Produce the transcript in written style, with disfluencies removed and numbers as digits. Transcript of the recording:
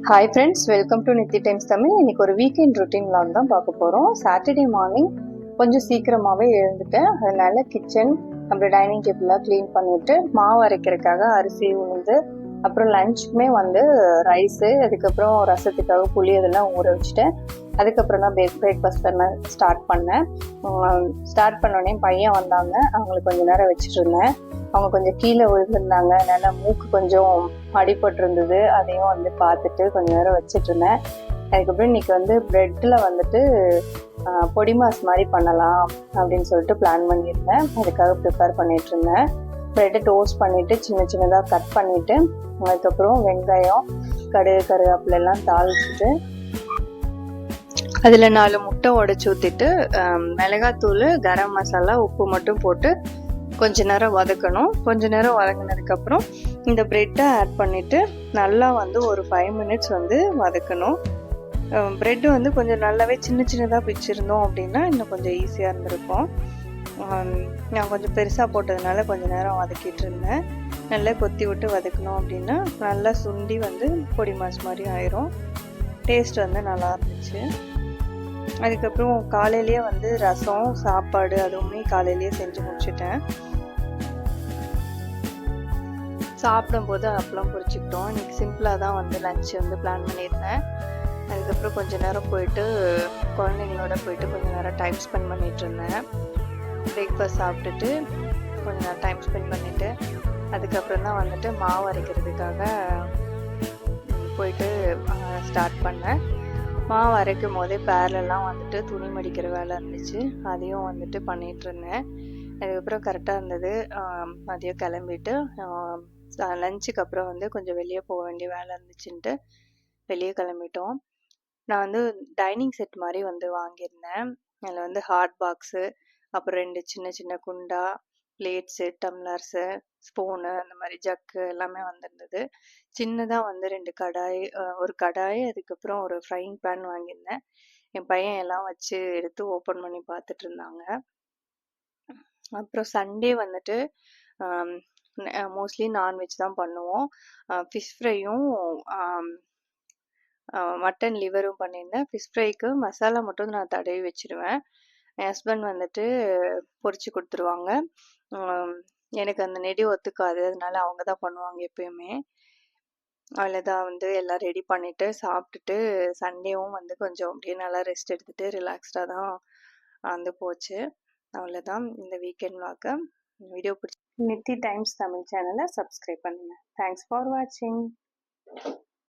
Hi friends, welcome to NITI times Tamil. இன்னைக்கு ஒரு weekend routine vlog தான் பார்க்க போகிறோம். சாட்டர்டே மார்னிங் கொஞ்சம் சீக்கிரமாகவே எழுந்துட்டேன். அதனால கிச்சன் அப்புறம் டைனிங் டேபிளாக க்ளீன் பண்ணிவிட்டு மாவு அரைக்கிறதுக்காக அரிசி உளுந்து அப்புறம் லஞ்சுக்குமே ரைஸு அதுக்கப்புறம் ரசத்துக்காக புளி அதெல்லாம் ஊற வச்சுட்டேன். அதுக்கப்புறம் தான் பிரேக்ஃபாஸ்ட் பண்ண ஸ்டார்ட் பண்ணேன். ஸ்டார்ட் பண்ணோடனே பையன் வந்தாங்க, அவங்களுக்கு கொஞ்சம் நேரம் வச்சுட்டு இருந்தேன். அவங்க கொஞ்சம் கீழே விழுந்திருந்தாங்க, அதனால மூக்கு கொஞ்சம் அடிபட்டு இருந்தது. அதையும் பார்த்துட்டு கொஞ்சம் நேரம் வச்சுட்டு இருந்தேன். அதுக்கப்புறம் இன்னைக்கு பிரெட்டில் பொடி மாஸ் மாதிரி பண்ணலாம் அப்படின்னு சொல்லிட்டு பிளான் பண்ணியிருந்தேன். அதுக்காக ப்ரிப்பேர் பண்ணிட்டு இருந்தேன். ப்ரெட்டை டோஸ்ட் பண்ணிட்டு சின்ன சின்னதாக கட் பண்ணிட்டு அதுக்கப்புறம் வெங்காயம் கருவேப்பிலை எல்லாம் தாளிச்சுட்டு அதில் 4 முட்டை உடைச்சி ஊற்றிட்டு மிளகாத்தூள் கரம் மசாலா உப்பு மட்டும் போட்டு கொஞ்ச நேரம் வதக்கணும். கொஞ்ச நேரம் வதங்கினதுக்கப்புறம் இந்த ப்ரெட்டை ஆட் பண்ணிவிட்டு நல்லா ஒரு 5 மினிட்ஸ் வதக்கணும். ப்ரெட்டு கொஞ்சம் நல்லாவே சின்ன சின்னதாக பிச்சிருந்தோம் அப்படின்னா இன்னும் கொஞ்சம் ஈஸியாக இருந்திருக்கும். நான் கொஞ்சம் பெருசாக போட்டதுனால கொஞ்சம் நேரம் வதக்கிட்டு இருந்தேன். நல்லா கொத்தி விட்டு வதக்கணும் அப்படின்னா நல்லா சுண்டி பொடி மாஸ் மாதிரி ஆயிரும். டேஸ்ட் நல்லா இருந்துச்சு. அதுக்கப்புறம் காலையிலேயே ரசம் சாப்பாடு அதுவுமே காலையிலேயே செஞ்சு முடிச்சுட்டேன். சாப்பிடும்போது அப்பளம் பொரிச்சுக்கிட்டோம். இன்னைக்கு சிம்பிளாக தான் லஞ்ச் பிளான் பண்ணியிருந்தேன். அதுக்கப்புறம் கொஞ்ச நேரம் போயிட்டு குழந்தைங்களோட போயிட்டு கொஞ்சம் நேரம் டைம் ஸ்பெண்ட் பண்ணிட்டு இருந்தேன். பிரேக்ஃபாஸ்ட் சாப்பிட்டுட்டு கொஞ்சம் நேரம் டைம் ஸ்பெண்ட் பண்ணிவிட்டு அதுக்கப்புறம் தான் மாவு அரைக்கிறதுக்காக போயிட்டு ஸ்டார்ட் பண்ணேன். மாவு அரைக்கும் போதே பேர்லெலாம் துணி மடிக்கிற வேலை இருந்துச்சு, அதையும் பண்ணிகிட்டு இருந்தேன். அதுக்கப்புறம் கரெக்டாக இருந்தது. மதியம் கிளம்பிட்டு லஞ்சுக்கு அப்புறம் கொஞ்சம் வெளியே போக வேண்டிய வேலை இருந்துச்சுன்ட்டு வெளியே கிளம்பிட்டோம். நான் டைனிங் செட் மாதிரி வாங்கியிருந்தேன். அதில் ஹாட் பாக்ஸு அப்புறம் 2 சின்ன சின்ன குண்டா பிளேட்ஸு டம்ளர்ஸு ஸ்பூனு அந்த மாதிரி ஜக்கு எல்லாமே வந்திருந்தது. சின்னதாக 2 கடாய், ஒரு கடாய் அதுக்கப்புறம் ஒரு ஃப்ரைங் பேன் வாங்கியிருந்தேன். என் பையன் எல்லாம் வச்சு எடுத்து ஓப்பன் பண்ணி பார்த்துட்டு இருந்தாங்க. அப்புறம் சண்டே மோஸ்ட்லி நான்வெஜ் தான் பண்ணுவோம். ஃபிஷ் ஃப்ரையும் மட்டன் லிவரும் பண்ணியிருந்தேன். ஃபிஷ் ஃப்ரைக்கு மசாலா மட்டும் நான் தடவி வச்சுருவேன். என் ஹஸ்பண்ட் பொரிச்சு கொடுத்துருவாங்க. எனக்கு அந்த நெடி ஒத்துக்காது, அதனால அவங்க தான் பண்ணுவாங்க எப்பயுமே. அவ்வளோதான் எல்லாம் ரெடி பண்ணிவிட்டு சாப்பிட்டுட்டு சண்டேவும் கொஞ்சம் அப்படியே நல்லா ரெஸ்ட் எடுத்துகிட்டு ரிலாக்ஸ்டாக தான் போச்சு. அவ்வளோதான் இந்த வீக்கெண்ட் vlog. வீடியோ பிடிச்சி நித்தி டைம்ஸ் தமிழ் சேனலை சப்ஸ்கிரைப் பண்ணுங்கள். தேங்க்ஸ் ஃபார் வாட்சிங்.